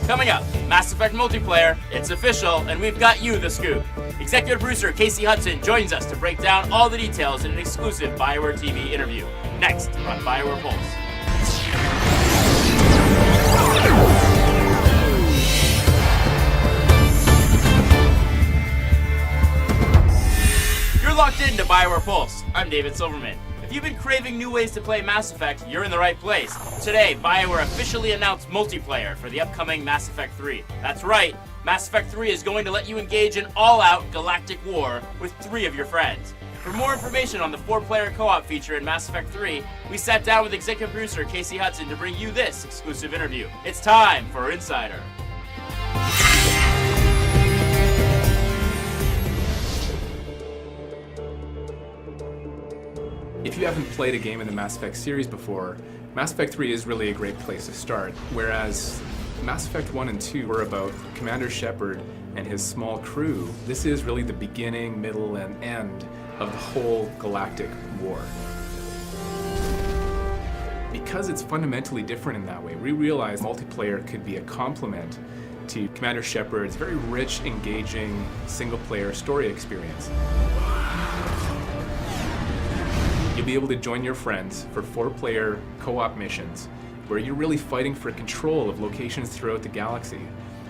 Coming up, Mass Effect multiplayer, it's official, and we've got you the scoop. Executive producer Casey Hudson joins us to break down all the details in an exclusive BioWare TV interview. Next on BioWare Pulse. You're locked into BioWare Pulse. I'm David Silverman. If you've been craving new ways to play Mass Effect, you're in the right place. Today, BioWare officially announced multiplayer for the upcoming Mass Effect 3. That's right, Mass Effect 3 is going to let you engage in all-out galactic war with 3 of your friends. For more information on the 4-player co-op feature in Mass Effect 3, we sat down with executive producer Casey Hudson to bring you this exclusive interview. It's time for Insider. If you haven't played a game in the Mass Effect series before, Mass Effect 3 is really a great place to start, whereas Mass Effect 1 and 2 were about Commander Shepard and his small crew. This is really the beginning, middle, and end of the whole galactic war. Because it's fundamentally different in that way, we realized multiplayer could be a complement to Commander Shepard's very rich, engaging, single-player story experience. You'll be able to join your friends for 4-player co-op missions where you're really fighting for control of locations throughout the galaxy.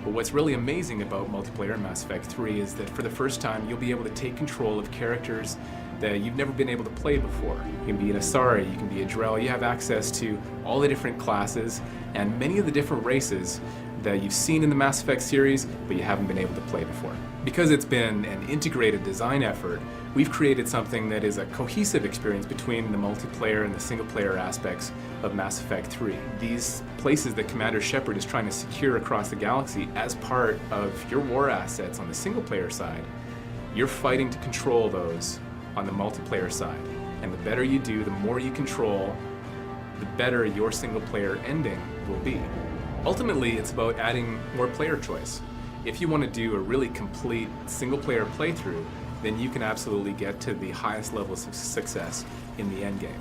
But what's really amazing about multiplayer in Mass Effect 3 is that for the first time you'll be able to take control of characters that you've never been able to play before. You can be an Asari, you can be a Drell, you have access to all the different classes and many of the different races that you've seen in the Mass Effect series, but you haven't been able to play before. Because it's been an integrated design effort, we've created something that is a cohesive experience between the multiplayer and the single-player aspects of Mass Effect 3. These places that Commander Shepard is trying to secure across the galaxy as part of your war assets on the single-player side, you're fighting to control those on the multiplayer side. And the better you do, the more you control, the better your single-player ending will be. Ultimately, it's about adding more player choice. If you want to do a really complete single-player playthrough, then you can absolutely get to the highest levels of success in the endgame.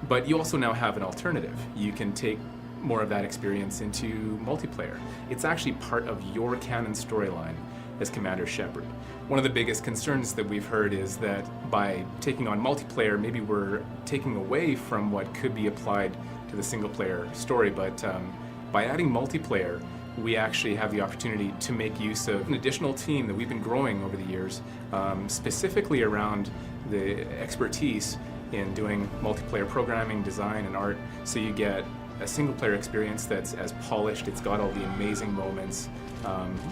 But you also now have an alternative. You can take more of that experience into multiplayer. It's actually part of your canon storyline as Commander Shepard. One of the biggest concerns that we've heard is that by taking on multiplayer, maybe we're taking away from what could be applied to the single-player story, but by adding multiplayer, we actually have the opportunity to make use of an additional team that we've been growing over the years, specifically around the expertise in doing multiplayer programming, design, and art, so you get a single-player experience that's as polished, it's got all the amazing moments,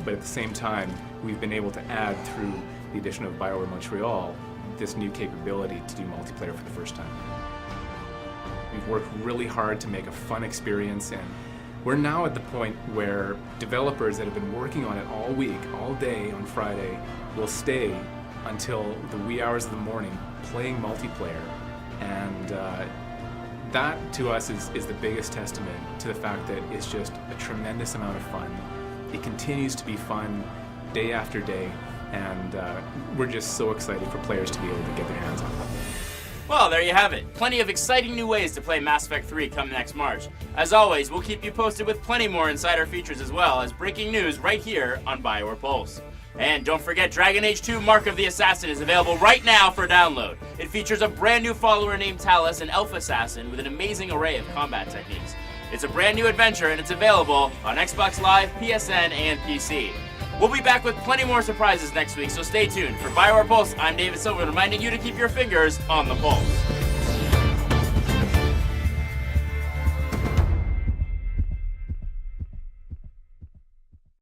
but at the same time, we've been able to add, through the addition of BioWare Montreal, this new capability to do multiplayer for the first time. We've worked really hard to make a fun experience, and we're now at the point where developers that have been working on it all week, all day on Friday, will stay until the wee hours of the morning playing multiplayer. And that, to us, is the biggest testament to the fact that it's just a tremendous amount of fun. It continues to be fun day after day, and we're just so excited for players to be able to get their hands on it. Well, there you have it. Plenty of exciting new ways to play Mass Effect 3 come next March. As always, we'll keep you posted with plenty more insider features as well as breaking news right here on BioWare Pulse. And don't forget, Dragon Age 2 Mark of the Assassin is available right now for download. It features a brand new follower named Talus, an elf assassin with an amazing array of combat techniques. It's a brand new adventure and it's available on Xbox Live, PSN, and PC. We'll be back with plenty more surprises next week, so stay tuned. For BioWare Pulse, I'm David Silver, reminding you to keep your fingers on the pulse.